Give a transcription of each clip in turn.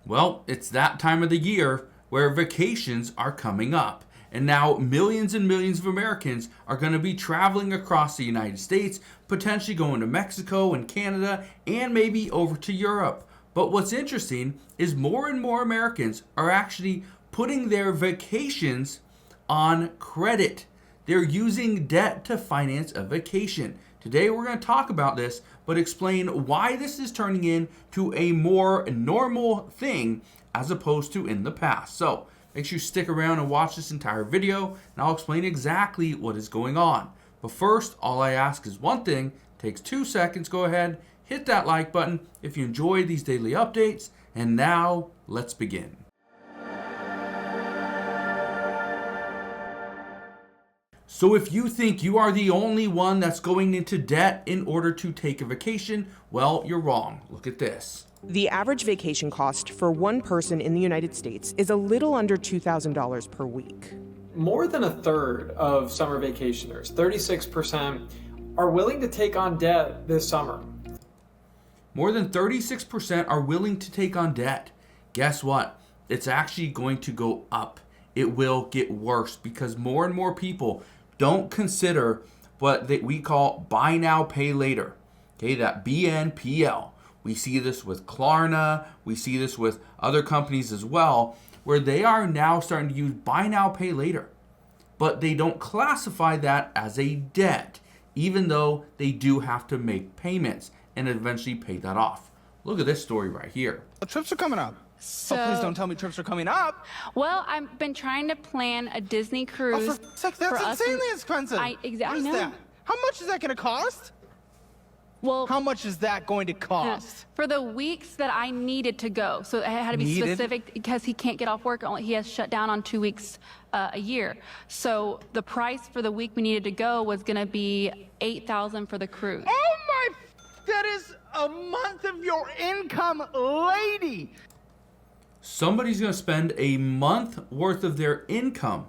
Well, it's that time of the year where vacations are coming up. And now millions and millions of Americans are going to be traveling across the United States, potentially going to Mexico and Canada, and maybe over to Europe. But what's interesting is more and more Americans are actually putting their vacations on credit. They're using debt to finance a vacation. Today we're going to talk about this, but explain why this is turning into a more normal thing as opposed to in the past. So make sure you stick around and watch this entire video, and I'll explain exactly what is going on. But first, all I ask is one thing. It takes 2 seconds. Go ahead, hit that like button if you enjoy these daily updates. And now, let's begin. So if you think you are the only one that's going into debt in order to take a vacation, well, you're wrong. Look at this. The average vacation cost for one person in the United States is a little under $2,000 per week. More than a third of summer vacationers, 36%, are willing to take on debt this summer. More than 36% are willing to take on debt. Guess what? It's actually going to go up. It will get worse because more and more people don't consider what we call buy now, pay later. Okay, that BNPL. We see this with Klarna. We see this with other companies as well, where they are now starting to use buy now, pay later. But they don't classify that as a debt, even though they do have to make payments and eventually pay that off. Look at this story right here. The trips are coming up. So, please don't tell me trips are coming up. Well, I've been trying to plan a Disney cruise. Oh, that's insanely expensive. I What is know. that? How much is that going to cost? Well, How much is that going to cost? for the weeks that I needed to go, so it had to be specific because he can't get off work. He has shut down on 2 weeks a year. So the price for the week we needed to go was going to be $8,000 for the cruise. Oh my! That is a month of your income, lady. Somebody's going to spend a month worth of their income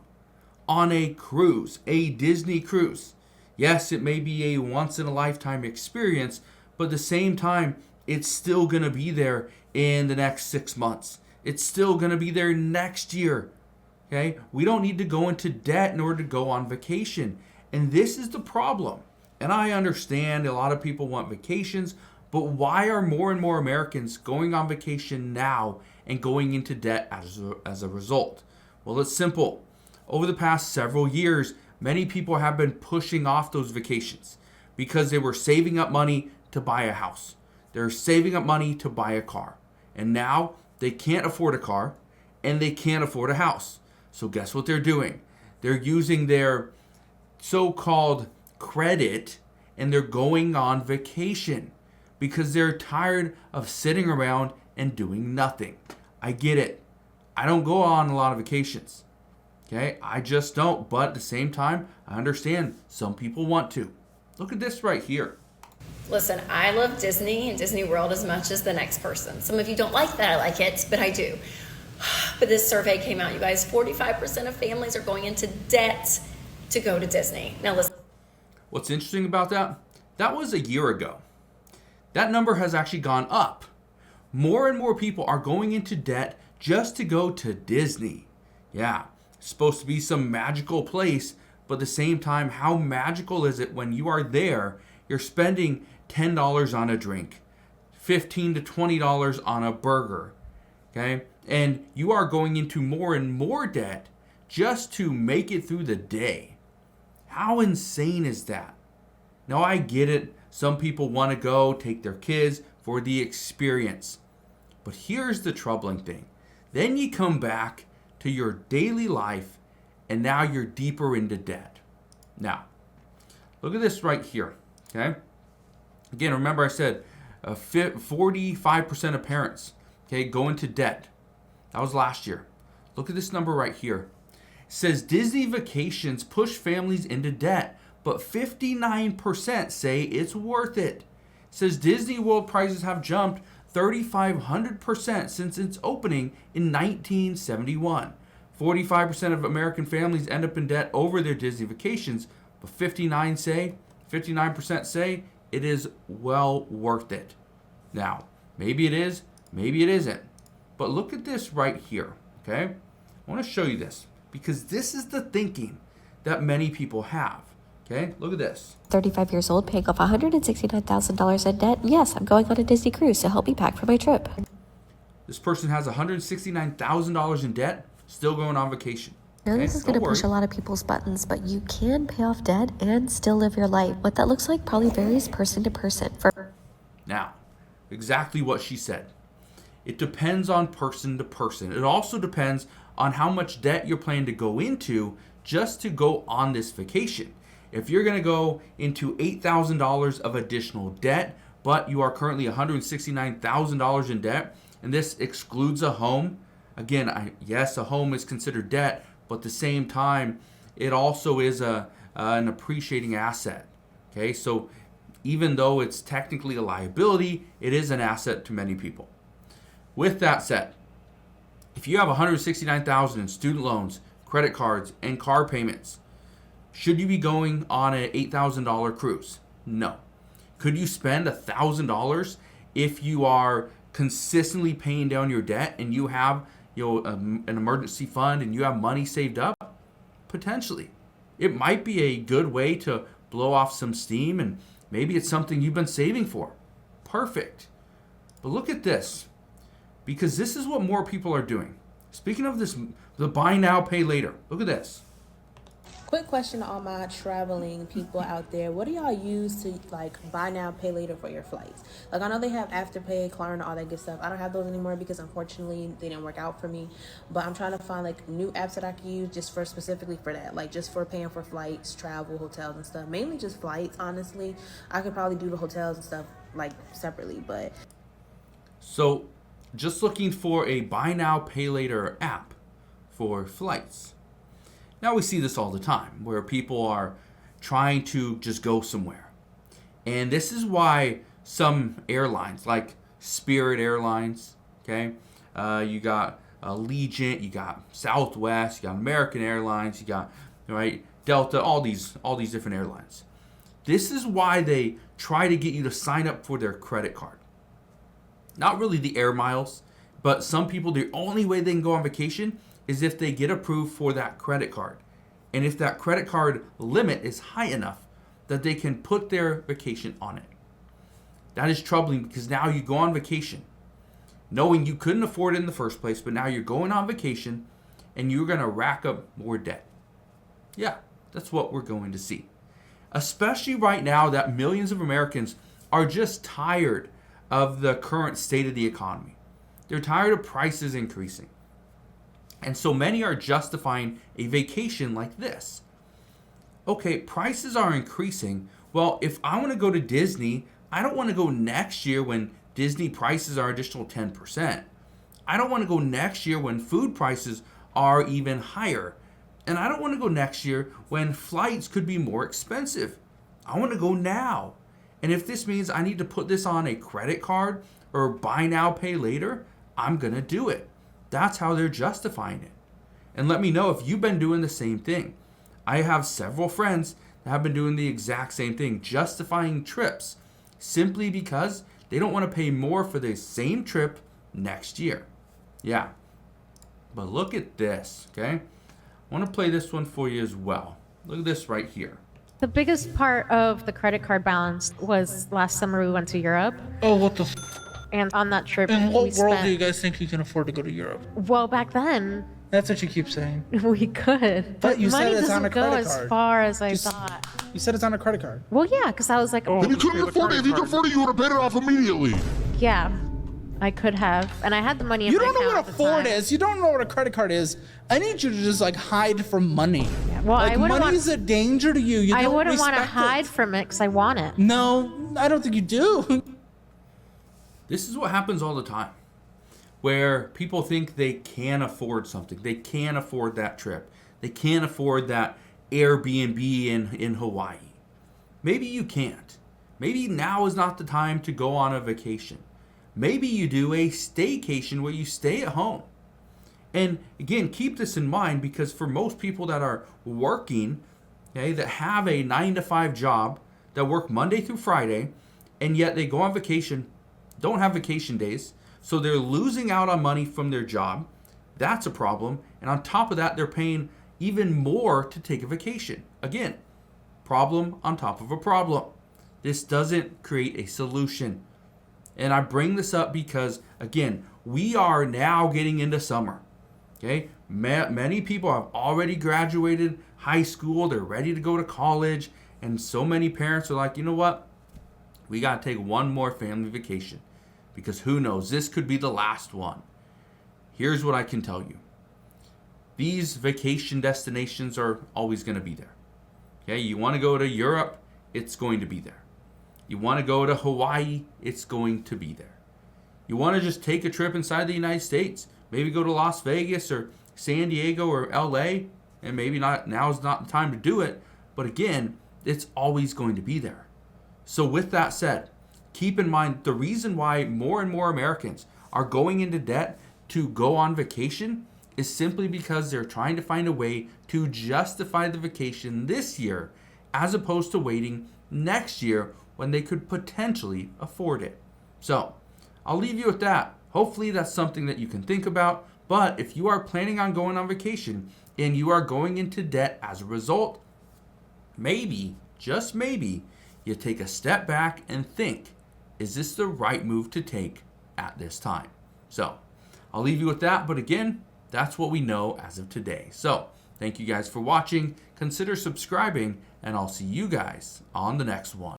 on a cruise, a Disney cruise. Yes, it may be a once-in-a-lifetime experience, but at the same time, it's still going to be there in the next 6 months. It's still going to be there next year. Okay? We don't need to go into debt in order to go on vacation. And this is the problem. And I understand a lot of people want vacations, but why are more and more Americans going on vacation now and going into debt as a result? Well, it's simple. Over the past several years, many people have been pushing off those vacations because they were saving up money to buy a house. They're saving up money to buy a car. And now they can't afford a car and they can't afford a house. So guess what they're doing? They're using their so-called credit and they're going on vacation because they're tired of sitting around and doing nothing. I get it. I don't go on a lot of vacations. Okay, I just don't. But at the same time, I understand some people want to. Look at this right here. Listen, I love Disney and Disney World as much as the next person. Some of you don't like that I like it, but I do. But this survey came out, you guys, 45% of families are going into debt to go to Disney. Now listen. What's interesting about that? That was a year ago. That number has actually gone up. More and more people are going into debt just to go to Disney. Yeah, it's supposed to be some magical place, but at the same time, how magical is it when you are there, you're spending $10 on a drink, $15 to $20 on a burger, okay? And you are going into more and more debt just to make it through the day. How insane is that? Now, I get it. Some people want to go take their kids for the experience. But here's the troubling thing. Then you come back to your daily life and now you're deeper into debt. Now, look at this right here, okay? Again, remember I said 45% of parents, okay, go into debt. That was last year. Look at this number right here. It says Disney vacations push families into debt, but 59% say it's worth it. It says Disney World prices have jumped 3,500% since its opening in 1971. 45% of American families end up in debt over their Disney vacations, but 59% say it is well worth it. Now, maybe it is, maybe it isn't. But look at this right here, okay? I want to show you this because this is the thinking that many people have, okay? Look at this. 35 years old, paying off $169,000 in debt. Yes, I'm going on a Disney cruise to help me pack for my trip. This person has $169,000 in debt, still going on vacation. Now, Okay? this is going to Don't push a worry. lot of people's buttons, but you can pay off debt and still live your life. What that looks like probably varies person to person. Now, exactly what she said. It depends on person to person. It also depends on how much debt you're planning to go into just to go on this vacation. If you're going to go into $8,000 of additional debt, but you are currently $169,000 in debt, and this excludes a home, again, yes, a home is considered debt, but at the same time, it also is an appreciating asset. Okay, so even though it's technically a liability, it is an asset to many people. With that said, if you have $169,000 in student loans, credit cards, and car payments, should you be going on an $8,000 cruise? No. Could you spend $1,000 if you are consistently paying down your debt and you have an emergency fund and you have money saved up? Potentially. It might be a good way to blow off some steam, and maybe it's something you've been saving for. Perfect. But look at this, because this is what more people are doing. Speaking of this, the buy now, pay later. Look at this. Quick question to all my traveling people out there. What do y'all use to buy now, pay later for your flights? I know they have Afterpay, Klarna, all that good stuff. I don't have those anymore because unfortunately they didn't work out for me. But I'm trying to find new apps that I can use just for specifically for that. Just for paying for flights, travel, hotels and stuff. Mainly just flights, honestly. I could probably do the hotels and stuff separately, but. So just looking for a buy now, pay later app for flights. Now we see this all the time where people are trying to just go somewhere. And this is why some airlines like Spirit Airlines, okay, you got Allegiant, you got Southwest, you got American Airlines, you got Delta, all these different airlines. This is why they try to get you to sign up for their credit card. Not really the air miles, but some people, the only way they can go on vacation is if they get approved for that credit card. And if that credit card limit is high enough that they can put their vacation on it. That is troubling because now you go on vacation knowing you couldn't afford it in the first place, but now you're going on vacation and you're going to rack up more debt. Yeah, that's what we're going to see. Especially right now that millions of Americans are just tired of the current state of the economy. They're tired of prices increasing. And so many are justifying a vacation like this. Okay, prices are increasing. Well, if I want to go to Disney, I don't want to go next year when Disney prices are additional 10%. I don't want to go next year when food prices are even higher. And I don't want to go next year when flights could be more expensive. I want to go now. And if this means I need to put this on a credit card or buy now, pay later, I'm going to do it. That's how they're justifying it. And let me know if you've been doing the same thing. I have several friends that have been doing the exact same thing, justifying trips simply because they don't want to pay more for the same trip next year. Yeah. But look at this, okay? I want to play this one for you as well. Look at this right here. The biggest part of the credit card balance was last summer we went to Europe. Oh, what the And on that trip, In what we world spent... do you guys think you can afford to go to Europe? Well, back then, That's what you keep saying. we could. But you said money it's on doesn't a go credit as card. far as I Just- thought. You said it's on a credit card. Well, yeah, because I was like, And you couldn't afford it. If you could afford it, you would have paid it off immediately. yeah, I could have. And I had the money in You my don't know account what a at the Ford time. is. You don't know what a credit card is. I need you to just hide from money. Well, I wouldn't money want- is a danger to you. You I don't wouldn't want to respect hide it. from it because I want it. No, I don't think you do. This is what happens all the time, where people think they can afford something. They can afford that trip. They can't afford that Airbnb in Hawaii. Maybe you can't. Maybe now is not the time to go on a vacation. Maybe you do a staycation where you stay at home. And again, keep this in mind because for most people that are working, okay, that have a 9-to-5 job, that work Monday through Friday, and yet they go on vacation, don't have vacation days, So they're losing out on money from their job. That's a problem. And on top of that, they're paying even more to take a vacation. Again, problem on top of a problem. This doesn't create a solution. And I bring this up because, again, we are now getting into summer. Okay? Many people have already graduated high school. They're ready to go to college. And so many parents are like, you know what? We got to take one more family vacation. Because who knows? This could be the last one. Here's what I can tell you. These vacation destinations are always going to be there. Okay? You want to go to Europe? It's going to be there. You want to go to Hawaii? It's going to be there. You want to just take a trip inside the United States? Maybe go to Las Vegas or San Diego or LA? And maybe now's not the time to do it. But again, it's always going to be there. So with that said, keep in mind the reason why more and more Americans are going into debt to go on vacation is simply because they're trying to find a way to justify the vacation this year as opposed to waiting next year when they could potentially afford it. So I'll leave you with that. Hopefully that's something that you can think about. But if you are planning on going on vacation and you are going into debt as a result, maybe, just maybe, you take a step back and think, is this the right move to take at this time? So I'll leave you with that. But again, that's what we know as of today. So thank you guys for watching. Consider subscribing, and I'll see you guys on the next one.